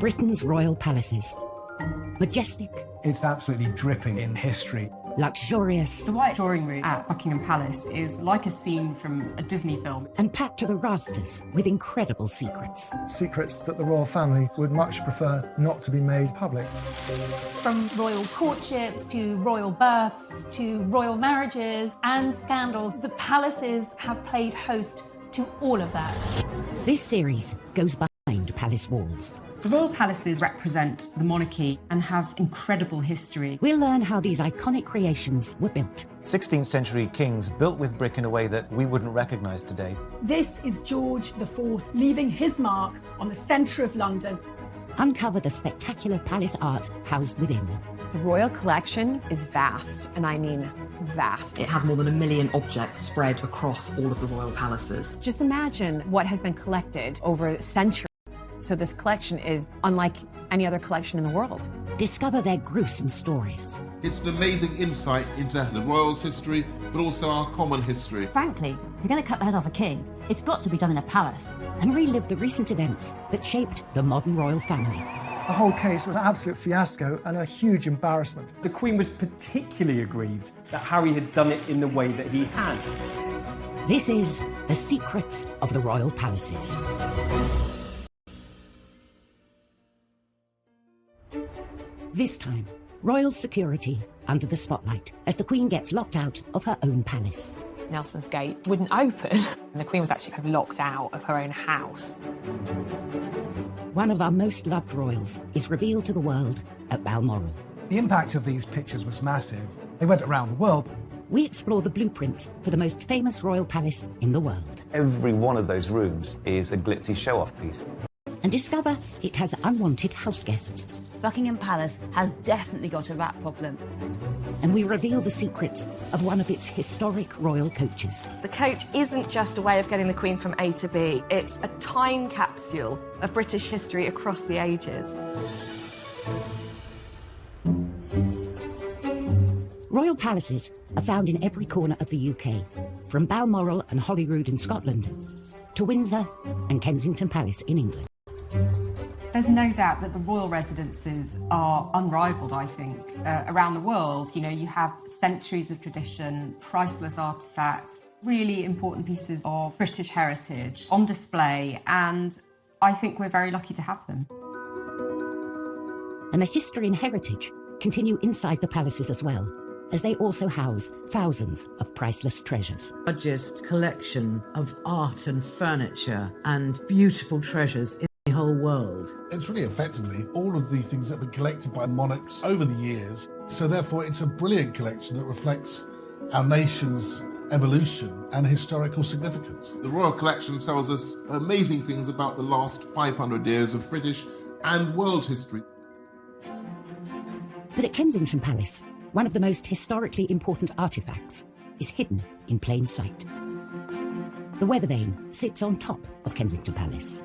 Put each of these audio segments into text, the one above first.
Britain's royal palaces. Majestic, It's absolutely dripping in history. luxurious, The White Drawing Room at Buckingham Palace is like a scene from a Disney film. and packed to the rafters with incredible secrets. Secrets that the royal family would much prefer not to be made public. From royal courtships to royal births to royal marriages and scandals, the palaces have played host to all of that. This series goes behind palace walls. The royal palaces represent the monarchy and have incredible history. We'll learn how these iconic creations were built. 16th century kings built with brick in a way that we wouldn't recognise today. This is George IV leaving his mark on the centre of London. Uncover the spectacular palace art housed within. The royal collection is vast, and I mean vast. It has more than 1 million objects spread across all of the royal palaces. Just imagine what has been collected over centuries. So this collection is unlike any other collection in the world. Discover their gruesome stories. It's an amazing insight into the royals' history, but also our common history. Frankly, if you're going to cut the head off a king, it's got to be done in a palace. And relive the recent events that shaped the modern royal family. The whole case was an absolute fiasco and a huge embarrassment. The Queen was particularly aggrieved that Harry had done it in the way that he had. This is The Secrets of the Royal Palaces. This time, royal security under the spotlight as the Queen gets locked out of her own palace. Nelson's Gate wouldn't open. And the Queen was actually kind of locked out of her own house. One of our most loved royals is revealed to the world at Balmoral. The impact of these pictures was massive. They went around the world. We explore the blueprints for the most famous royal palace in the world. Every one of those rooms is a glitzy show-off piece. And discover it has unwanted house guests. Buckingham Palace has definitely got a rat problem. And we reveal the secrets of one of its historic royal coaches. The coach isn't just a way of getting the Queen from A to B, it's a time capsule of British history across the ages. Royal palaces are found in every corner of the UK, from Balmoral and Holyrood in Scotland to Windsor and Kensington Palace in England. There's no doubt that the royal residences are unrivaled, I think, around the world. You know, you have centuries of tradition, priceless artefacts, really important pieces of British heritage on display, and I think we're very lucky to have them. And the history and heritage continue inside the palaces as well, as they also house thousands of priceless treasures. The largest collection of art and furniture and beautiful treasures in the whole world. It's really effectively all of these things that have been collected by monarchs over the years. So therefore it's a brilliant collection that reflects our nation's evolution and historical significance. The Royal Collection tells us amazing things about the last 500 years of British and world history. But at Kensington Palace, one of the most historically important artefacts is hidden in plain sight. The weather vane sits on top of Kensington Palace.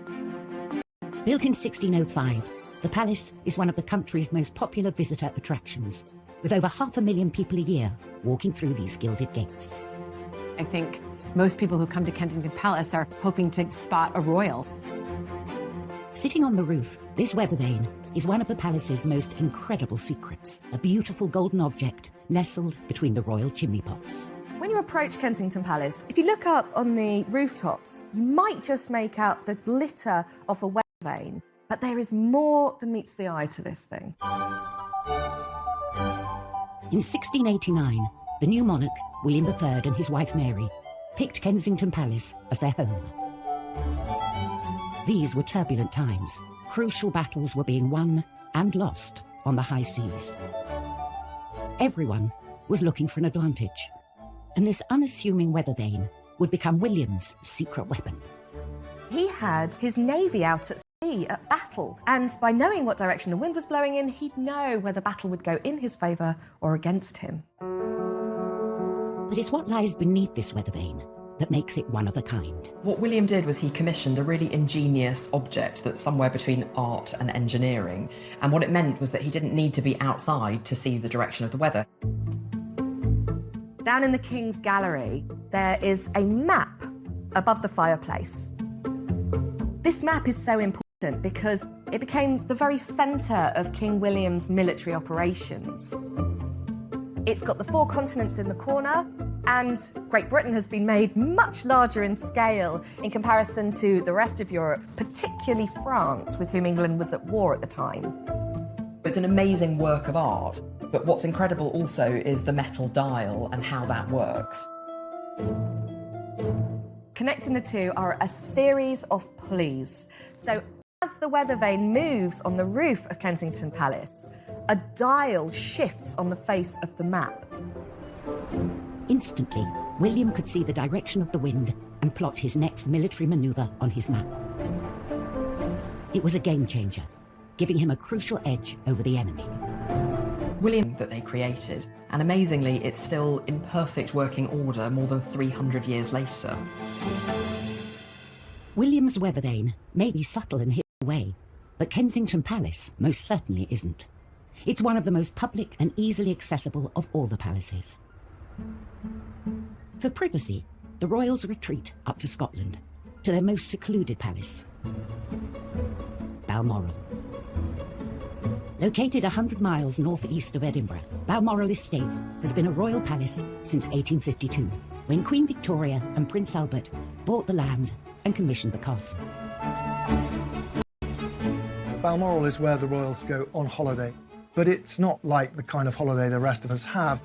Built in 1605, the palace is one of the country's most popular visitor attractions, with over 500,000 people a year walking through these gilded gates. I think most people who come to Kensington Palace are hoping to spot a royal. Sitting on the roof, this weather vane is one of the palace's most incredible secrets, a beautiful golden object nestled between the royal chimney pots. When you approach Kensington Palace, if you look up on the rooftops, you might just make out the glitter of a weather vane, but there is more than meets the eye to this thing. In 1689, the new monarch, William III, and his wife Mary picked Kensington Palace as their home. These were turbulent times. Crucial battles were being won and lost on the high seas. Everyone was looking for an advantage, and this unassuming weather vane would become William's secret weapon. He had his navy out at sea at battle, and by knowing what direction the wind was blowing in, he'd know whether battle would go in his favour or against him. But it's what lies beneath this weather vane that makes it one of a kind. What William did was he commissioned a really ingenious object that's somewhere between art and engineering. And what it meant was that he didn't need to be outside to see the direction of the weather. Down in the King's Gallery, there is a map above the fireplace. This map is so important because it became the very centre of King William's military operations. It's got the 4 continents in the corner, and Great Britain has been made much larger in scale in comparison to the rest of Europe, particularly France, with whom England was at war at the time. It's an amazing work of art, but what's incredible also is the metal dial and how that works. Connecting the two are a series of pulleys. So as the weather vane moves on the roof of Kensington Palace, a dial shifts on the face of the map. Instantly, William could see the direction of the wind and plot his next military manoeuvre on his map. It was a game changer, giving him a crucial edge over the enemy. William that they created, and amazingly it's still in perfect working order more than 300 years later. William's weather vane may be subtle and hidden away, but Kensington Palace most certainly isn't. It's one of the most public and easily accessible of all the palaces. For privacy, the royals retreat up to Scotland, to their most secluded palace, Balmoral. Located 100 miles northeast of Edinburgh, Balmoral Estate has been a royal palace since 1852, when Queen Victoria and Prince Albert bought the land and commissioned the castle. Balmoral is where the royals go on holiday, but it's not like the kind of holiday the rest of us have.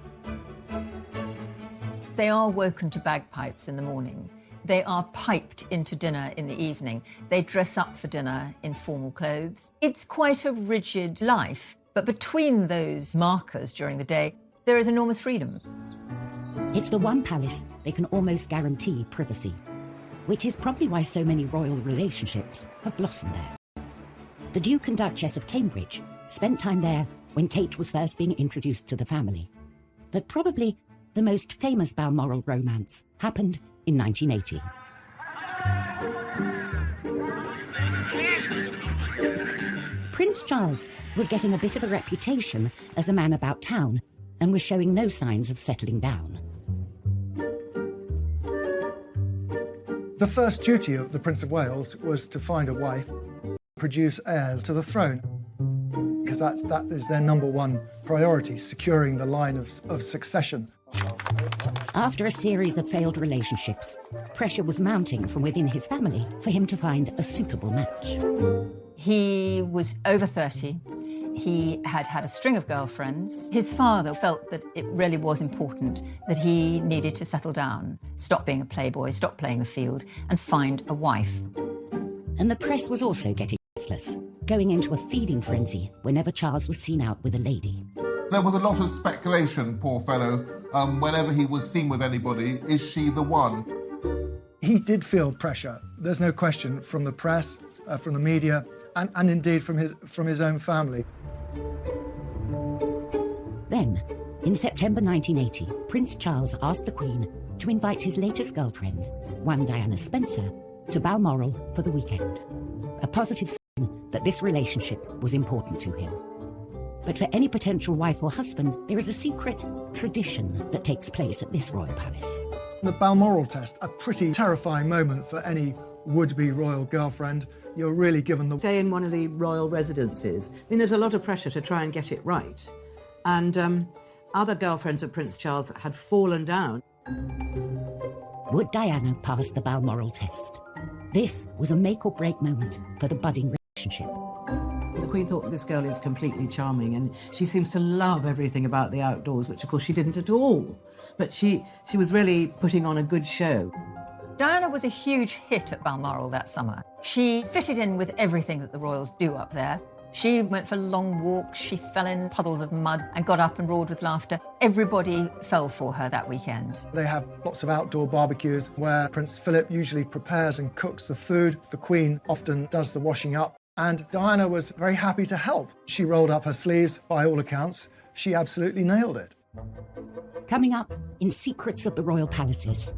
They are woken to bagpipes in the morning. They are piped into dinner in the evening. They dress up for dinner in formal clothes. It's quite a rigid life, but between those markers during the day, there is enormous freedom. It's the one palace they can almost guarantee privacy, which is probably why so many royal relationships have blossomed there. The Duke and Duchess of Cambridge spent time there when Kate was first being introduced to the family. But probably the most famous Balmoral romance happened in 1980. Prince Charles was getting a bit of a reputation as a man about town and was showing no signs of settling down. The first duty of the Prince of Wales was to find a wife, produce heirs to the throne, because that is their number one priority, securing the line of succession. After a series of failed relationships, pressure was mounting from within his family for him to find a suitable match. He was over 30. He had had a string of girlfriends. His father felt that it really was important that he needed to settle down, stop being a playboy, stop playing the field, and find a wife. And the press was also getting restless, going into a feeding frenzy whenever Charles was seen out with a lady. There was a lot of speculation, poor fellow, whenever he was seen with anybody, is she the one? He did feel pressure, there's no question, from the press, from the media, and indeed from his own family. Then, in September 1980, Prince Charles asked the Queen to invite his latest girlfriend, one Diana Spencer, to Balmoral for the weekend. A positive sign that this relationship was important to him. But for any potential wife or husband, there is a secret tradition that takes place at this royal palace. The Balmoral test, a pretty terrifying moment for any would-be royal girlfriend. You're really given the... Stay in one of the royal residences. I mean, there's a lot of pressure to try and get it right. And other girlfriends of Prince Charles had fallen down. Would Diana pass the Balmoral test? This was a make-or-break moment for the budding relationship. The Queen thought this girl is completely charming and she seems to love everything about the outdoors, which of course she didn't at all. But she was really putting on a good show. Diana was a huge hit at Balmoral that summer. She fitted in with everything that the royals do up there. She went for long walks, she fell in puddles of mud and got up and roared with laughter. Everybody fell for her that weekend. They have lots of outdoor barbecues where Prince Philip usually prepares and cooks the food. The Queen often does the washing up. And Diana was very happy to help. She rolled up her sleeves, by all accounts. She absolutely nailed it. Coming up in Secrets of the Royal Palaces,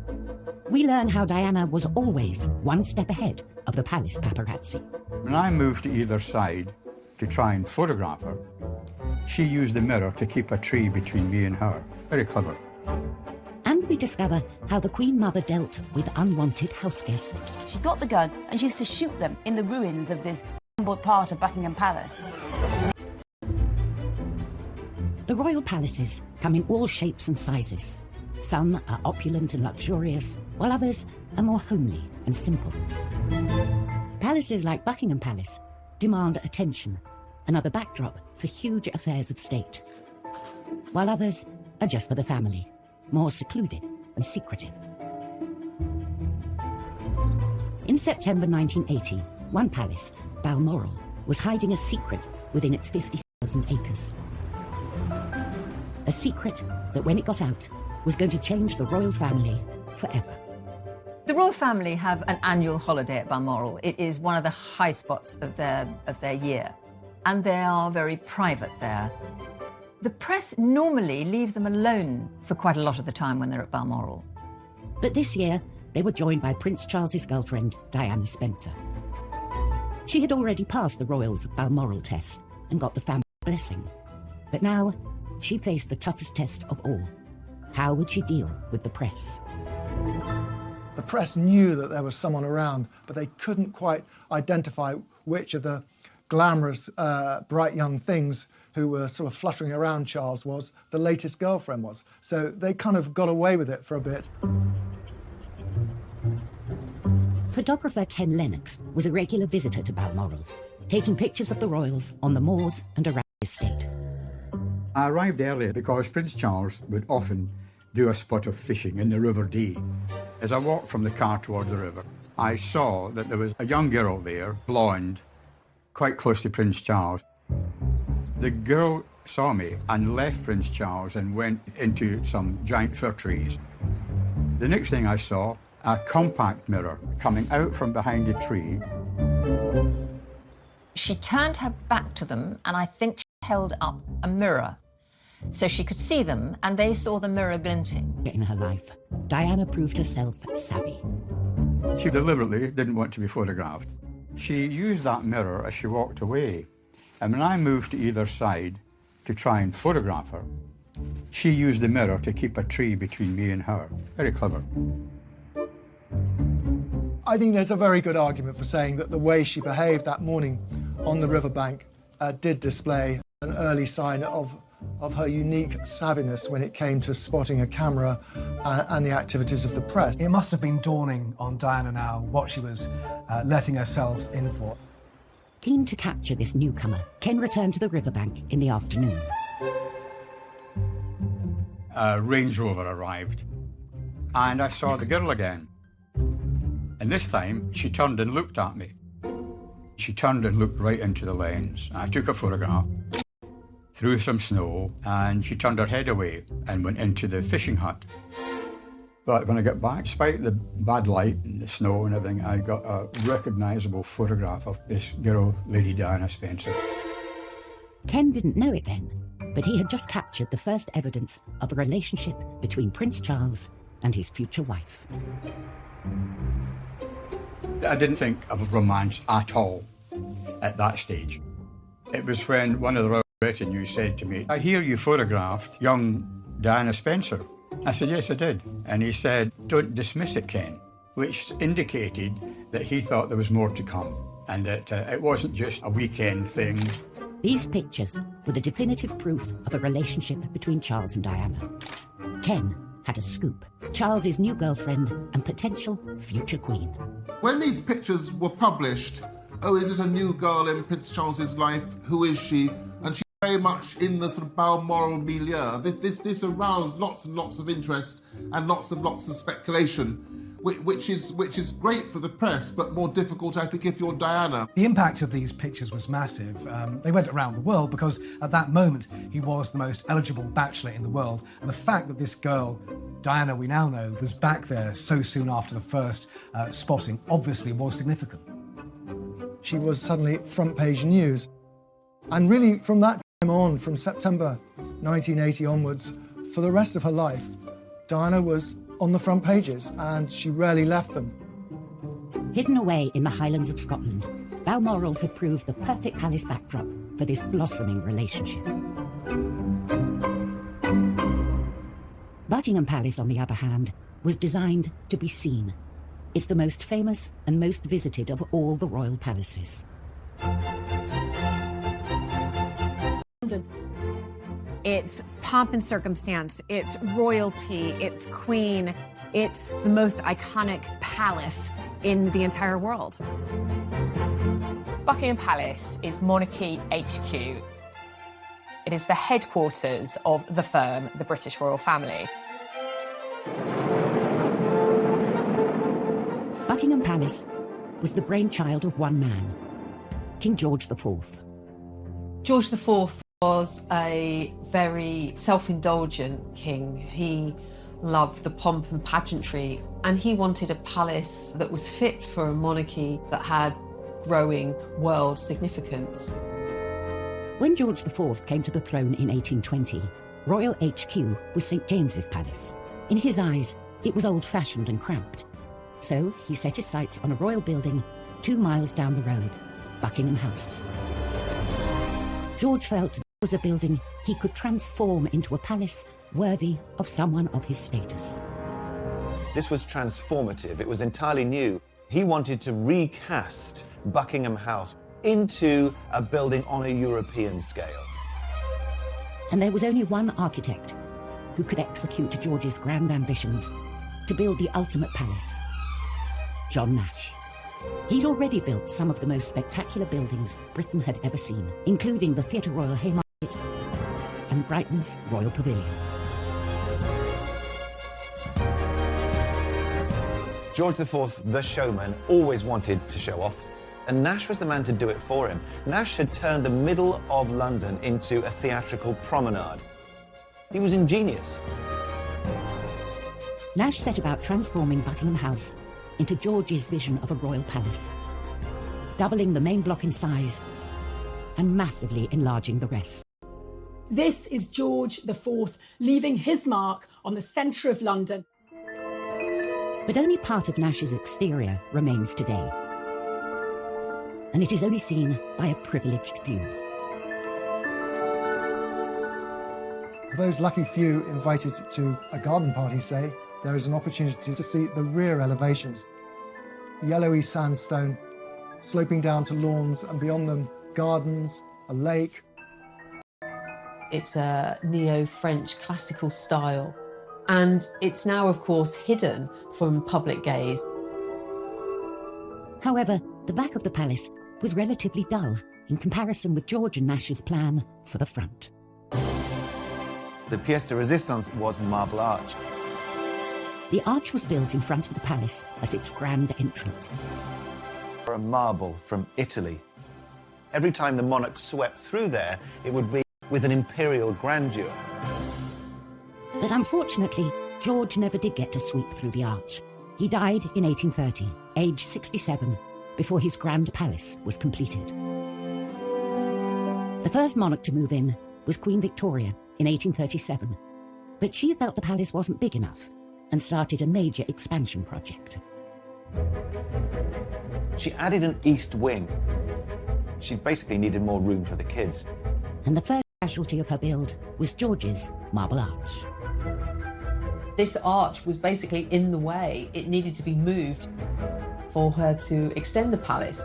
we learn how Diana was always one step ahead of the palace paparazzi. When I moved to either side to try and photograph her, she used the mirror to keep a tree between me and her. Very clever. And we discover how the Queen Mother dealt with unwanted house guests. She got the gun and she used to shoot them in the ruins of this assembled part of Buckingham Palace. The royal palaces come in all shapes and sizes. Some are opulent and luxurious, while others are more homely and simple. Palaces like Buckingham Palace demand attention, another backdrop for huge affairs of state, while others are just for the family, more secluded and secretive. In September 1980, one palace, Balmoral, was hiding a secret within its 50,000 acres. A secret that, when it got out, was going to change the royal family forever. The royal family have an annual holiday at Balmoral. It is one of the high spots of their year, and they are very private there. The press normally leave them alone for quite a lot of the time when they're at Balmoral. But this year, they were joined by Prince Charles's girlfriend, Diana Spencer. She had already passed the royals' Balmoral test and got the family blessing. But now, she faced the toughest test of all. How would she deal with the press? The press knew that there was someone around, but they couldn't quite identify which of the glamorous, bright young things who were sort of fluttering around Charles was the latest girlfriend was. So they kind of got away with it for a bit. Photographer Ken Lennox was a regular visitor to Balmoral, taking pictures of the royals on the moors and around the estate. I arrived early because Prince Charles would often do a spot of fishing in the River Dee. As I walked from the car towards the river, I saw that there was a young girl there, blonde, quite close to Prince Charles. The girl saw me and left Prince Charles and went into some giant fir trees. The next thing I saw, a compact mirror coming out from behind a tree. She turned her back to them, and I think she held up a mirror so she could see them, and they saw the mirror glinting. In her life, Diana proved herself savvy. She deliberately didn't want to be photographed. She used that mirror as she walked away, and when I moved to either side to try and photograph her, she used the mirror to keep a tree between me and her. Very clever. I think there's a very good argument for saying that the way she behaved that morning on the riverbank did display an early sign of her unique savviness when it came to spotting a camera and the activities of the press. It must have been dawning on Diana now what she was letting herself in for. Keen to capture this newcomer, Ken returned to the riverbank in the afternoon. A Range Rover arrived, and I saw the girl again. And this time, she turned and looked at me. She turned and looked right into the lens. I took a photograph, through some snow, and she turned her head away and went into the fishing hut. But when I got back, despite the bad light and the snow and everything, I got a recognisable photograph of this girl, Lady Diana Spencer. Ken didn't know it then, but he had just captured the first evidence of a relationship between Prince Charles and his future wife. I didn't think of romance at all at that stage. It was when one of the royal retinue said to me, "I hear you photographed young Diana Spencer." I said, "Yes, I did." And he said, "Don't dismiss it, Ken," which indicated that he thought there was more to come and that it wasn't just a weekend thing. These pictures were the definitive proof of a relationship between Charles and Diana. Ken had a scoop. Charles's new girlfriend and potential future queen. When these pictures were published, oh, is it a new girl in Prince Charles's life? Who is she? And she's very much in the sort of Balmoral milieu. This aroused lots and lots of interest and lots of speculation, which is great for the press, but more difficult, I think, if you're Diana. The impact of these pictures was massive. They went around the world because at that moment he was the most eligible bachelor in the world. And the fact that this girl, Diana, we now know, was back there so soon after the first spotting obviously was significant. She was suddenly front page news. And really from that time on, from September 1980 onwards, for the rest of her life, Diana was on the front pages, and she rarely left them. Hidden away in the Highlands of Scotland, Balmoral had proved the perfect palace backdrop for this blossoming relationship. Buckingham Palace, on the other hand, was designed to be seen. It's the most famous and most visited of all the royal palaces. London. It's pomp and circumstance, it's royalty, it's queen, it's the most iconic palace in the entire world. Buckingham Palace is Monarchy HQ. It is the headquarters of the firm, the British royal family. Buckingham Palace was the brainchild of one man, King George IV. George IV was a very self-indulgent king. He loved the pomp and pageantry, and he wanted a palace that was fit for a monarchy that had growing world significance. When George IV came to the throne in 1820, Royal HQ was St James's Palace. In his eyes, it was old-fashioned and cramped. So he set his sights on a royal building 2 miles down the road, Buckingham House. George felt it was a building he could transform into a palace worthy of someone of his status. This was transformative. It was entirely new. He wanted to recast Buckingham House into a building on a European scale. And there was only one architect who could execute George's grand ambitions to build the ultimate palace: John Nash. He'd already built some of the most spectacular buildings Britain had ever seen, including the Theatre Royal Haymarket and Brighton's Royal Pavilion. George IV, the showman, always wanted to show off, and Nash was the man to do it for him. Nash had turned the middle of London into a theatrical promenade. He was ingenious. Nash set about transforming Buckingham House into George's vision of a royal palace, doubling the main block in size and massively enlarging the rest. This is George IV leaving his mark on the centre of London. But only part of Nash's exterior remains today, and it is only seen by a privileged few. For those lucky few invited to a garden party, say, there is an opportunity to see the rear elevations. Yellowy sandstone, sloping down to lawns, and beyond them, gardens, a lake. It's a neo-French classical style, and it's now, of course, hidden from public gaze. However, the back of the palace was relatively dull in comparison with George and Nash's plan for the front. The pièce de résistance was Marble Arch. The arch was built in front of the palace as its grand entrance. A marble from Italy. Every time the monarch swept through there, it would be with an imperial grandeur. But unfortunately, George never did get to sweep through the arch. He died in 1830, aged 67, before his grand palace was completed. The first monarch to move in was Queen Victoria in 1837, but she felt the palace wasn't big enough and started a major expansion project. She added an east wing. She basically needed more room for the kids. And the first casualty of her build was George's Marble Arch. This arch was basically in the way. It needed to be moved for her to extend the palace.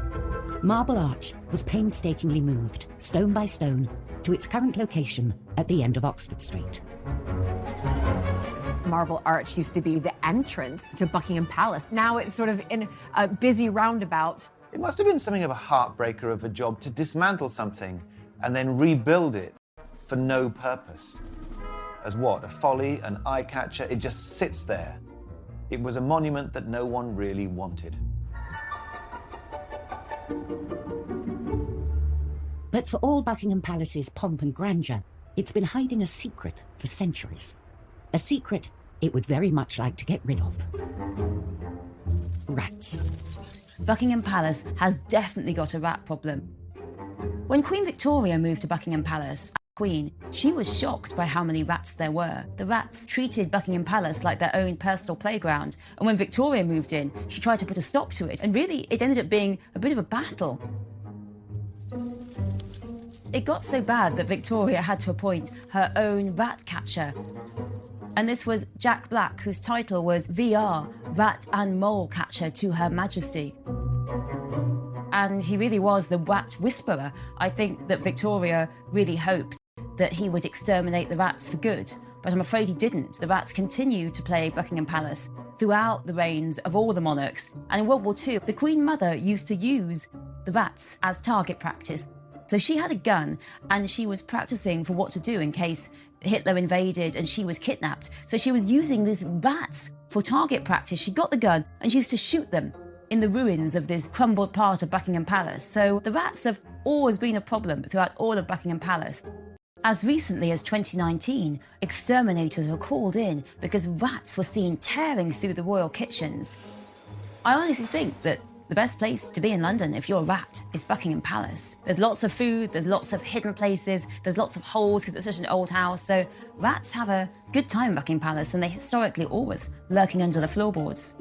Marble Arch was painstakingly moved, stone by stone, to its current location at the end of Oxford Street. Marble Arch used to be the entrance to Buckingham Palace. Now it's sort of in a busy roundabout. It must have been something of a heartbreaker of a job to dismantle something and then rebuild it for no purpose. As what? A folly, an eye-catcher? It just sits there. It was a monument that no one really wanted. But for all Buckingham Palace's pomp and grandeur, it's been hiding a secret for centuries. A secret it would very much like to get rid of. Rats. Buckingham Palace has definitely got a rat problem. When Queen Victoria moved to Buckingham Palace as Queen, she was shocked by how many rats there were. The rats treated Buckingham Palace like their own personal playground, and when Victoria moved in, she tried to put a stop to it, and really it ended up being a bit of a battle. It got so bad that Victoria had to appoint her own rat catcher. And this was Jack Black, whose title was VR, Rat and Mole Catcher to Her Majesty. And he really was the rat whisperer. I think that Victoria really hoped that he would exterminate the rats for good, but I'm afraid he didn't. The rats continued to plague Buckingham Palace throughout the reigns of all the monarchs. And in World War II, the Queen Mother used to use the rats as target practice. So she had a gun and she was practicing for what to do in case Hitler invaded and she was kidnapped. So she was using these rats for target practice. She got the gun and she used to shoot them in the ruins of this crumbled part of Buckingham Palace. So the rats have always been a problem throughout all of Buckingham Palace. As recently as 2019, exterminators were called in because rats were seen tearing through the royal kitchens. I honestly think that the best place to be in London if you're a rat is Buckingham Palace. There's lots of food, there's lots of hidden places, there's lots of holes because it's such an old house. So rats have a good time in Buckingham Palace and they historically always lurking under the floorboards.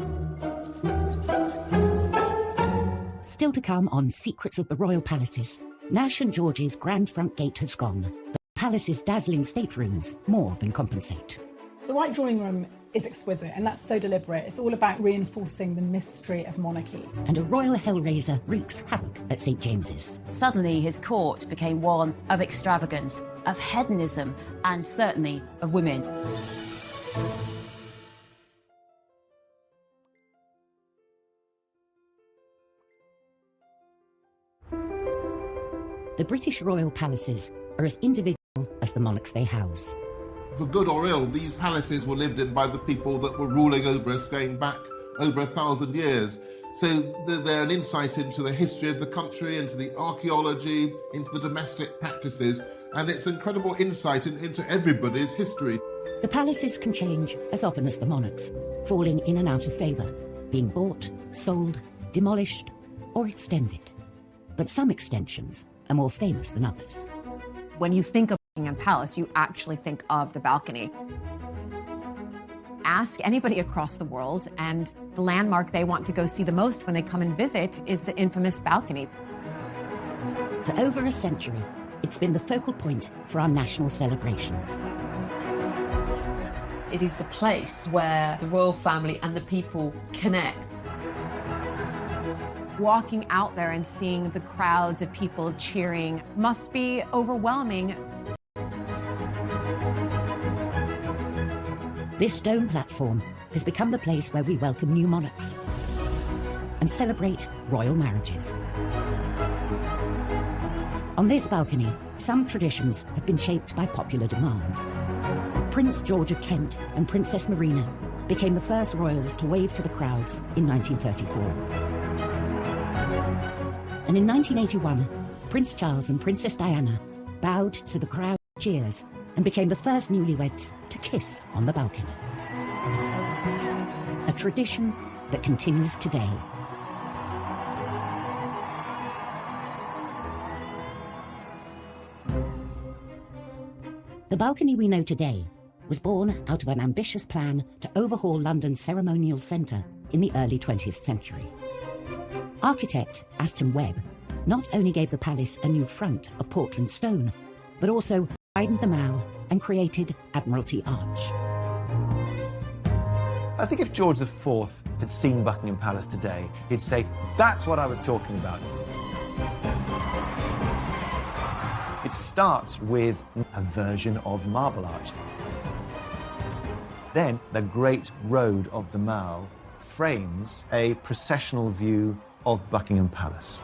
Still to come on Secrets of the Royal Palaces, Nash and George's grand front gate has gone. The palace's dazzling staterooms more than compensate. The White Drawing Room is exquisite, and that's so deliberate. It's all about reinforcing the mystery of monarchy. And a royal hellraiser wreaks havoc at St. James's. Suddenly his court became one of extravagance, of hedonism, and certainly of women. The British royal palaces are as individual as the monarchs they house. For good or ill, these palaces were lived in by the people that were ruling over us going back over 1,000 years. So they're an insight into the history of the country, into the archaeology, into the domestic practices, and it's incredible insight into everybody's history. The palaces can change as often as the monarchs, falling in and out of favour, being bought, sold, demolished, or extended. But some extensions are more famous than others. When you think of Buckingham Palace, you actually think of the balcony. Ask anybody across the world, and the landmark they want to go see the most when they come and visit is the infamous balcony. For over a century, it's been the focal point for our national celebrations. It is the place where the royal family and the people connect. Walking out there and seeing the crowds of people cheering must be overwhelming. This stone platform has become the place where we welcome new monarchs and celebrate royal marriages. On this balcony, some traditions have been shaped by popular demand. Prince George of Kent and Princess Marina became the first royals to wave to the crowds in 1934. And in 1981, Prince Charles and Princess Diana bowed to the crowd cheers and became the first newlyweds to kiss on the balcony. A tradition that continues today. The balcony we know today was born out of an ambitious plan to overhaul London's ceremonial centre in the early 20th century. Architect Aston Webb not only gave the palace a new front of Portland stone, but also widened the mall and created Admiralty Arch. I think if George IV had seen Buckingham Palace today, he'd say, that's what I was talking about. It starts with a version of Marble Arch. Then the Great Road of the Mall frames a processional view of Buckingham Palace.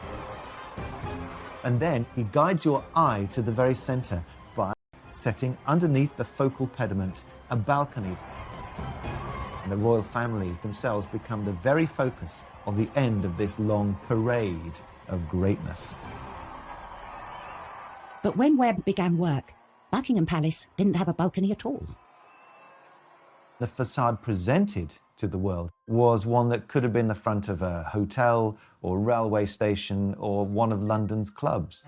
And then he guides your eye to the very centre by setting underneath the focal pediment a balcony. And the royal family themselves become the very focus of the end of this long parade of greatness. But when Webb began work, Buckingham Palace didn't have a balcony at all. The facade presented to the world was one that could have been the front of a hotel or railway station or one of London's clubs.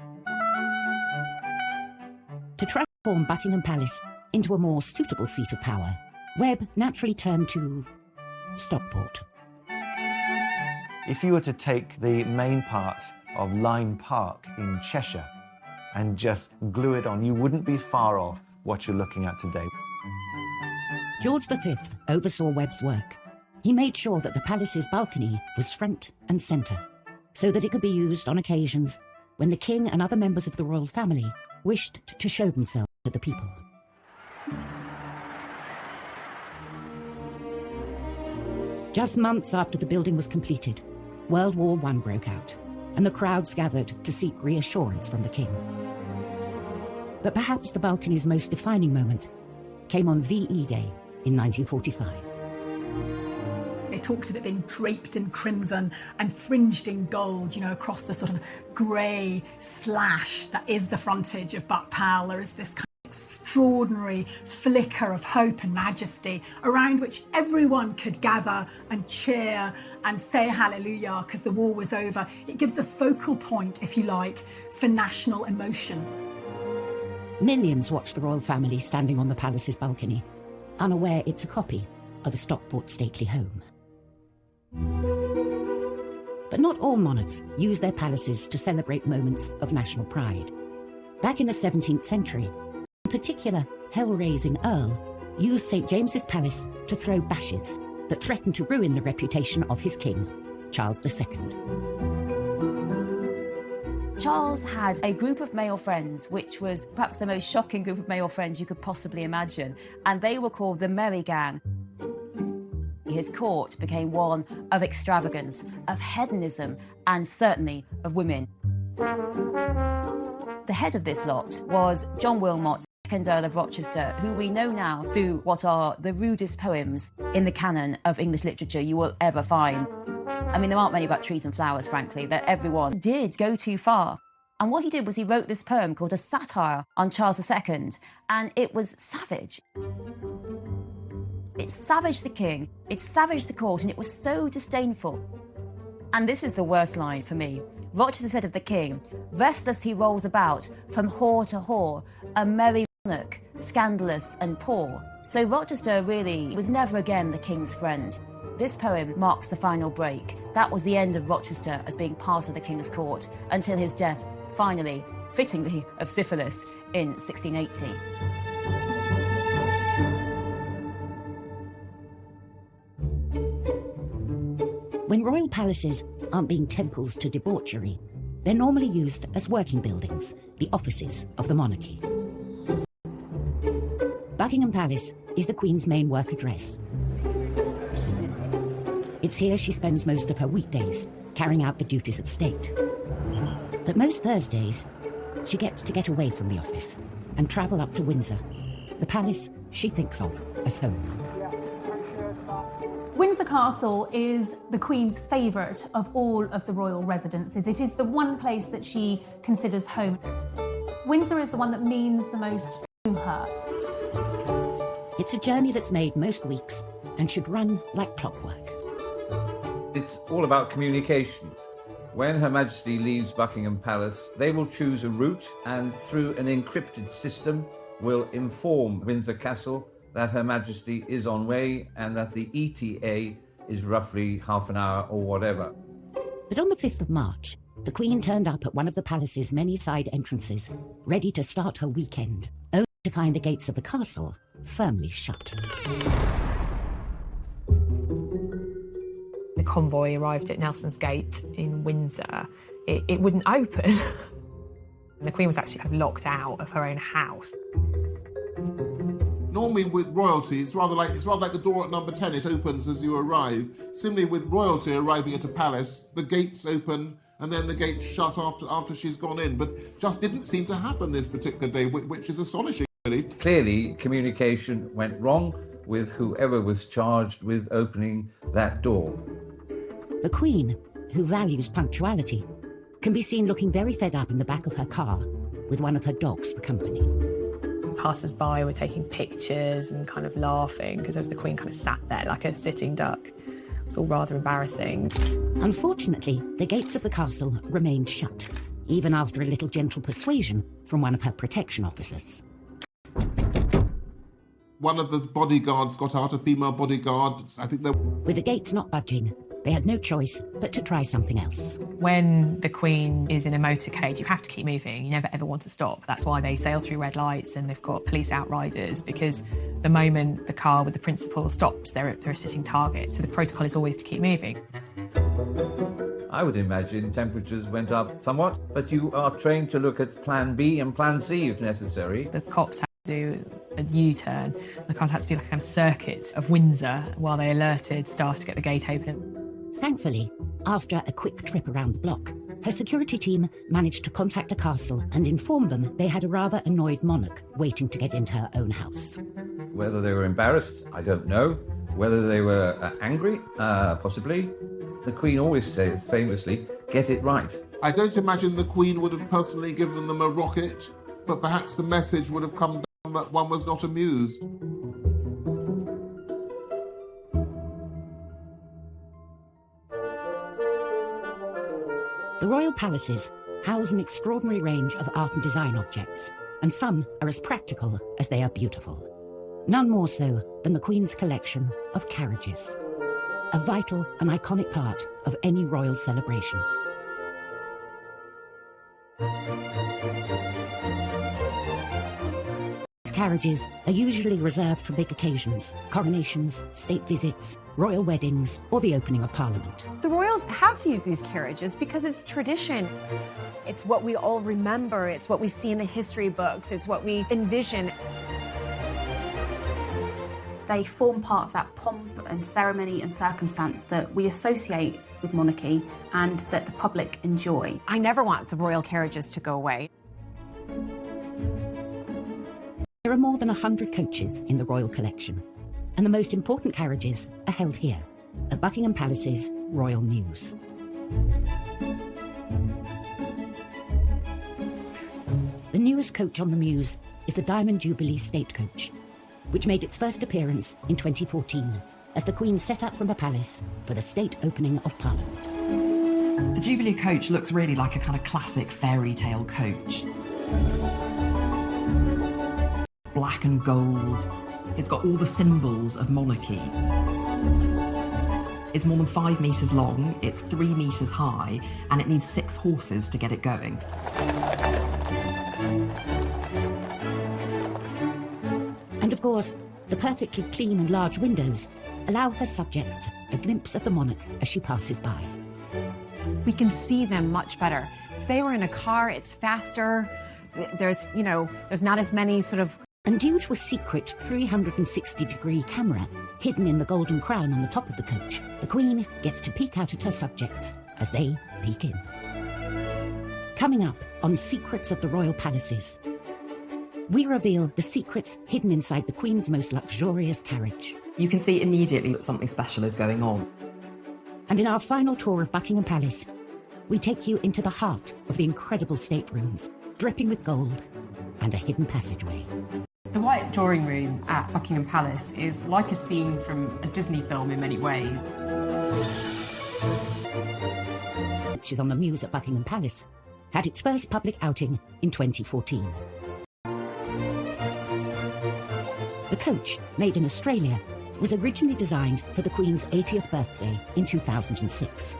To transform Buckingham Palace into a more suitable seat of power, Webb naturally turned to Stockport. If you were to take the main part of Lyme Park in Cheshire and just glue it on, you wouldn't be far off what you're looking at today. George V oversaw Webb's work. He made sure that the palace's balcony was front and centre, so that it could be used on occasions when the king and other members of the royal family wished to show themselves to the people. Just months after the building was completed, World War I broke out, and the crowds gathered to seek reassurance from the king. But perhaps the balcony's most defining moment came on VE Day in 1945. They talked of it being draped in crimson and fringed in gold, you know, across the sort of grey slash that is the frontage of Buck Pal. There is this kind of extraordinary flicker of hope and majesty around which everyone could gather and cheer and say hallelujah because the war was over. It gives a focal point, if you like, for national emotion. Millions watch the royal family standing on the palace's balcony, unaware it's a copy of a Stockport stately home. But not all monarchs use their palaces to celebrate moments of national pride. Back in the 17th century, in particular, hell-raising Earl used St James's Palace to throw bashes that threatened to ruin the reputation of his king, Charles II. Charles had a group of male friends, which was perhaps the most shocking group of male friends you could possibly imagine, and they were called the Merry Gang. His court became one of extravagance, of hedonism, and certainly of women. The head of this lot was John Wilmot, 2nd Earl of Rochester, who we know now through what are the rudest poems in the canon of English literature you will ever find. I mean, there aren't many about trees and flowers, frankly, that everyone did go too far. And what he did was he wrote this poem called A Satire on Charles II, and it was savage. It savaged the king, it savaged the court, and it was so disdainful. And this is the worst line for me. Rochester said of the king, "Restless he rolls about, from whore to whore, a merry monarch, scandalous and poor." So Rochester really was never again the king's friend. This poem marks the final break. That was the end of Rochester as being part of the king's court until his death, finally, fittingly, of syphilis in 1680. When royal palaces aren't being temples to debauchery, they're normally used as working buildings, the offices of the monarchy. Buckingham Palace is the Queen's main work address. It's here she spends most of her weekdays, carrying out the duties of state. But most Thursdays, she gets to get away from the office and travel up to Windsor, the palace she thinks of as home. Windsor Castle is the Queen's favourite of all of the royal residences. It is the one place that she considers home. Windsor is the one that means the most to her. It's a journey that's made most weeks and should run like clockwork. It's all about communication. When Her Majesty leaves Buckingham Palace, they will choose a route and through an encrypted system will inform Windsor Castle that Her Majesty is on way and that the ETA is roughly half an hour or whatever. But on the 5th of March, the Queen turned up at one of the palace's many side entrances, ready to start her weekend, only to find the gates of the castle firmly shut. The convoy arrived at Nelson's Gate in Windsor. It wouldn't open. And the Queen was actually kind of locked out of her own house. Normally with royalty, it's rather like the door at number 10, it opens as you arrive. Similarly with royalty arriving at a palace, the gates open and then the gates shut after she's gone in. But just didn't seem to happen this particular day, which is astonishing, really. Clearly, communication went wrong with whoever was charged with opening that door. The Queen, who values punctuality, can be seen looking very fed up in the back of her car with one of her dogs for company. Passers-by were taking pictures and kind of laughing because there was the Queen kind of sat there like a sitting duck. It's all rather embarrassing. Unfortunately, the gates of the castle remained shut, even after a little gentle persuasion from one of her protection officers. One of the bodyguards got out, a female bodyguard. I think they... With the gates not budging, they had no choice but to try something else. When the Queen is in a motorcade, you have to keep moving. You never ever want to stop. That's why they sail through red lights and they've got police outriders, because the moment the car with the principal stops, they're a sitting target. So the protocol is always to keep moving. I would imagine temperatures went up somewhat, but you are trained to look at Plan B and Plan C if necessary. The cops had to do a U-turn. The cars had to do like a kind of circuit of Windsor while they alerted staff to get the gate open. Thankfully, after a quick trip around the block, her security team managed to contact the castle and inform them they had a rather annoyed monarch waiting to get into her own house. Whether they were embarrassed, I don't know. Whether they were angry, possibly. The Queen always says, famously, get it right. I don't imagine the Queen would have personally given them a rocket, but perhaps the message would have come down that one was not amused. The royal palaces house an extraordinary range of art and design objects, and some are as practical as they are beautiful. None more so than the Queen's collection of carriages, a vital and iconic part of any royal celebration. These carriages are usually reserved for big occasions, coronations, state visits, royal weddings, or the opening of Parliament. The royals have to use these carriages because it's tradition. It's what we all remember. It's what we see in the history books. It's what we envision. They form part of that pomp and ceremony and circumstance that we associate with monarchy and that the public enjoy. I never want the royal carriages to go away. There are more than 100 coaches in the royal collection, and the most important carriages are held here, at Buckingham Palace's Royal Mews. The newest coach on the Mews is the Diamond Jubilee State Coach, which made its first appearance in 2014 as the Queen set out from her palace for the state opening of Parliament. The Jubilee coach looks really like a kind of classic fairy tale coach. Black and gold. It's got all the symbols of monarchy. It's more than 5 metres long, it's 3 metres high, and it needs 6 horses to get it going. And of course, the perfectly clean and large windows allow her subjects a glimpse of the monarch as she passes by. We can see them much better. If they were in a car, it's faster. There's not as many sort of... And due to a secret 360-degree camera hidden in the golden crown on the top of the coach, the Queen gets to peek out at her subjects as they peek in. Coming up on Secrets of the Royal Palaces, we reveal the secrets hidden inside the Queen's most luxurious carriage. You can see immediately that something special is going on. And in our final tour of Buckingham Palace, we take you into the heart of the incredible staterooms, dripping with gold, and a hidden passageway. The White Drawing Room at Buckingham Palace is like a scene from a Disney film in many ways. Which is on the Mews at Buckingham Palace, had its first public outing in 2014. The coach, made in Australia, was originally designed for the Queen's 80th birthday in 2006.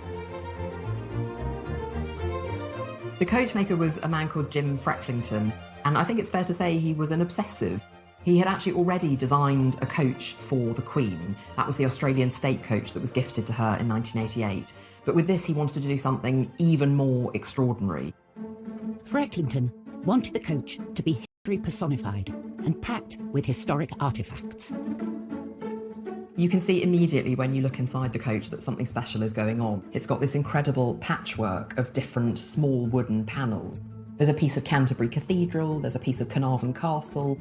The coachmaker was a man called Jim Frecklington, and I think it's fair to say he was an obsessive. He had actually already designed a coach for the Queen. That was the Australian state coach that was gifted to her in 1988. But with this, he wanted to do something even more extraordinary. Frecklington wanted the coach to be history personified and packed with historic artefacts. You can see immediately when you look inside the coach that something special is going on. It's got this incredible patchwork of different small wooden panels. There's a piece of Canterbury Cathedral, there's a piece of Carnarvon Castle,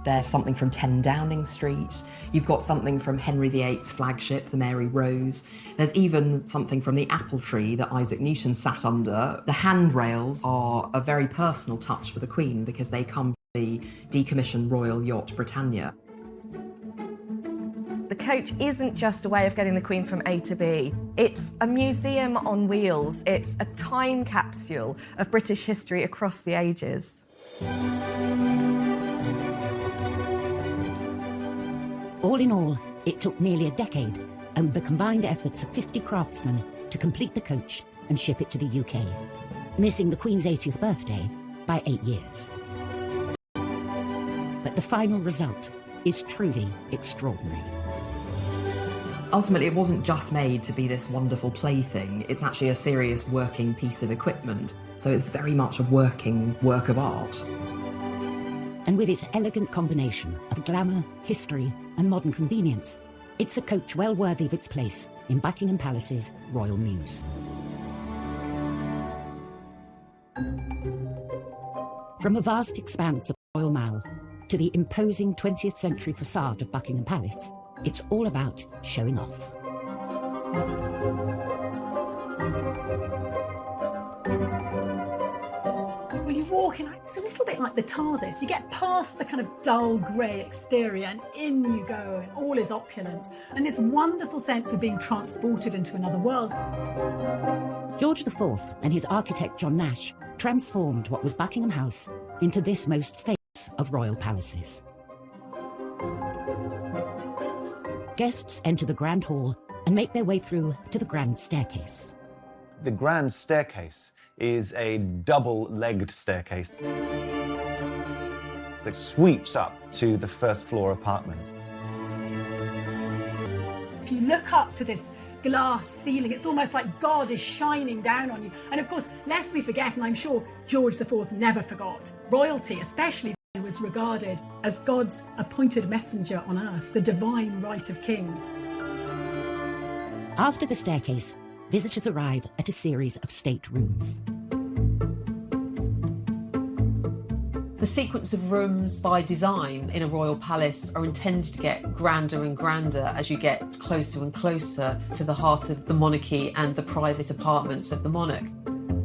there's something from 10 Downing Street, you've got something from Henry VIII's flagship, the Mary Rose, there's even something from the apple tree that Isaac Newton sat under. The handrails are a very personal touch for the Queen because they come from the decommissioned royal yacht Britannia. The coach isn't just a way of getting the Queen from A to B. It's a museum on wheels. It's a time capsule of British history across the ages. All in all, it took nearly a decade and the combined efforts of 50 craftsmen to complete the coach and ship it to the UK, missing the Queen's 80th birthday by 8 years. But the final result is truly extraordinary. Ultimately, it wasn't just made to be this wonderful plaything. It's actually a serious working piece of equipment. So it's very much a working work of art. And with its elegant combination of glamour, history, and modern convenience, it's a coach well worthy of its place in Buckingham Palace's Royal Muse. From a vast expanse of Royal Mall to the imposing 20th century facade of Buckingham Palace, it's all about showing off. When you walk in, it's a little bit like the TARDIS. You get past the kind of dull grey exterior and in you go, and all is opulence. And this wonderful sense of being transported into another world. George IV and his architect John Nash transformed what was Buckingham House into this most famous of royal palaces. Guests enter the Grand Hall and make their way through to the Grand Staircase. The Grand Staircase is a double-legged staircase that sweeps up to the first floor apartments. If you look up to this glass ceiling, it's almost like God is shining down on you. And of course, lest we forget, and I'm sure George IV never forgot, royalty, especially, was regarded as God's appointed messenger on earth, the divine right of kings. After the staircase, visitors arrive at a series of state rooms. The sequence of rooms by design in a royal palace are intended to get grander and grander as you get closer and closer to the heart of the monarchy and the private apartments of the monarch.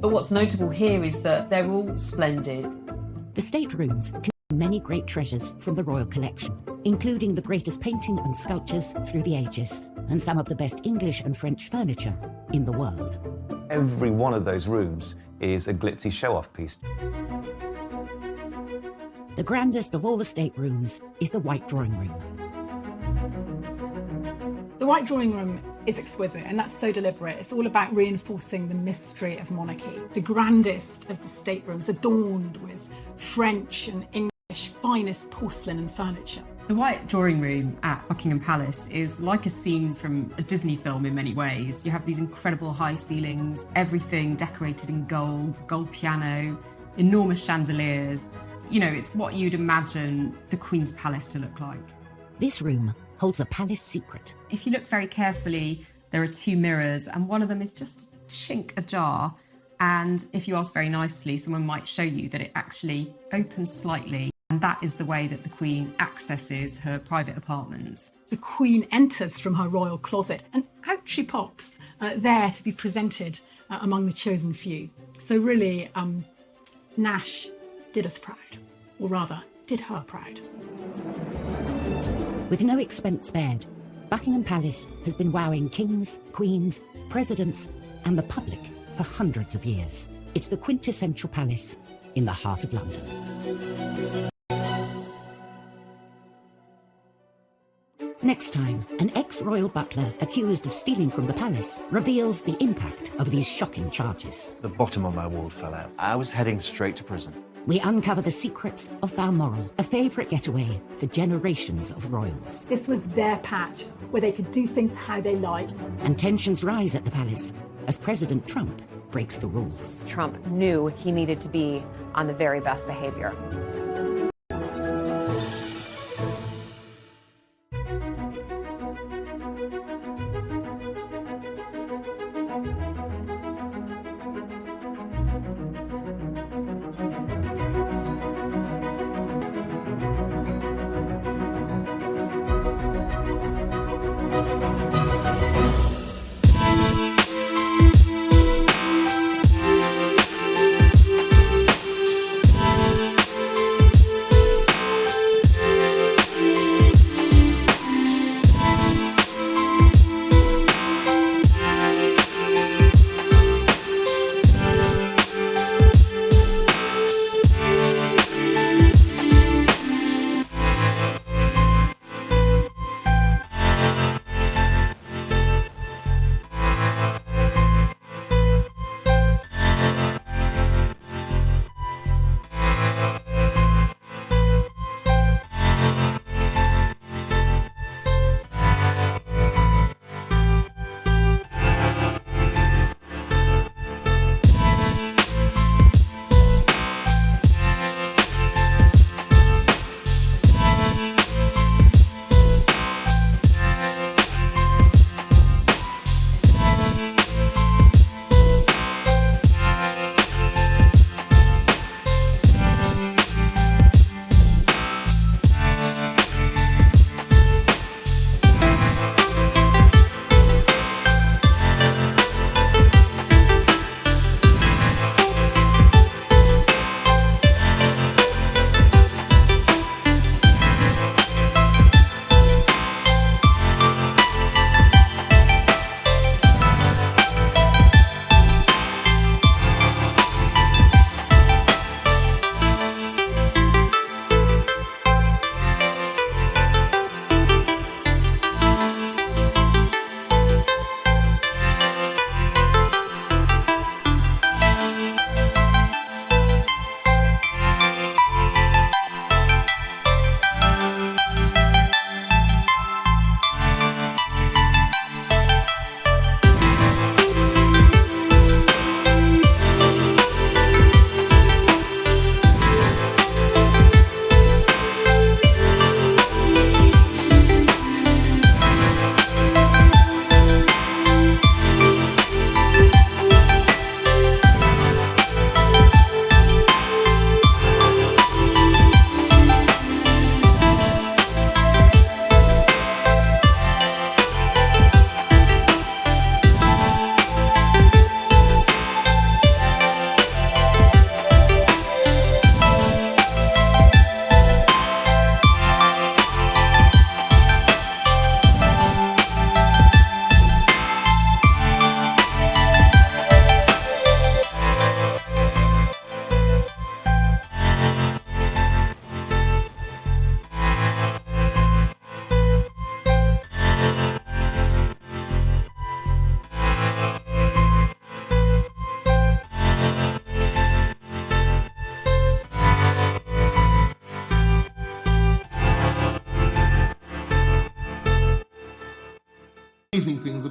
But what's notable here is that they're all splendid. The state rooms contain many great treasures from the royal collection, including the greatest painting and sculptures through the ages, and some of the best English and French furniture in the world. Every one of those rooms is a glitzy show-off piece. The grandest of all the state rooms is the White Drawing Room. The White Drawing Room is exquisite, and that's so deliberate. It's all about reinforcing the mystery of monarchy. The grandest of the staterooms, adorned with French and English finest porcelain and furniture. The White Drawing Room at Buckingham Palace is like a scene from a Disney film in many ways. You have these incredible high ceilings, everything decorated in gold piano, enormous chandeliers. You know, it's what you'd imagine the Queen's Palace to look like. This room holds a palace secret. If you look very carefully, there are two mirrors, and one of them is just a chink ajar. And if you ask very nicely, someone might show you that it actually opens slightly. And that is the way that the Queen accesses her private apartments. The Queen enters from her royal closet, and out she pops, there to be presented among the chosen few. So really, Nash did us proud, or rather, did her proud. With no expense spared, Buckingham Palace has been wowing kings, queens, presidents, and the public for hundreds of years. It's the quintessential palace in the heart of London. Next time, an ex-royal butler accused of stealing from the palace reveals the impact of these shocking charges. The bottom of my wall fell out. I was heading straight to prison. We uncover the secrets of Balmoral, a favourite getaway for generations of royals. This was their patch, where they could do things how they liked. And tensions rise at the palace as President Trump breaks the rules. Trump knew he needed to be on the very best behavior.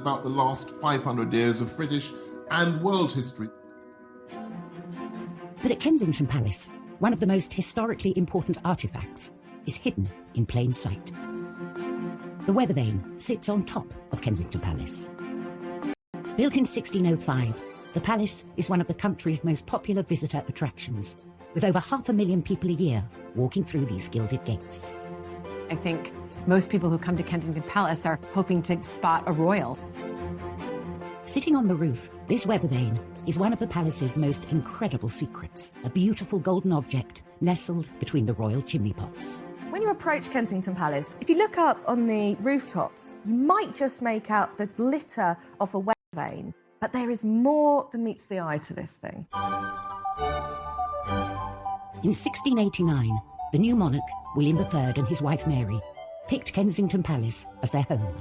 about the last 500 years of British and world history. But at Kensington Palace, one of the most historically important artefacts is hidden in plain sight. The weather vane sits on top of Kensington Palace. Built in 1605, the palace is one of the country's most popular visitor attractions, with over 500,000 people a year walking through these gilded gates. I think most people who come to Kensington Palace are hoping to spot a royal. Sitting on the roof, this weather vane is one of the palace's most incredible secrets, a beautiful golden object nestled between the royal chimney pots. When you approach Kensington Palace, if you look up on the rooftops, you might just make out the glitter of a weather vane, but there is more than meets the eye to this thing. In 1689, the new monarch, William III, and his wife Mary, picked Kensington Palace as their home.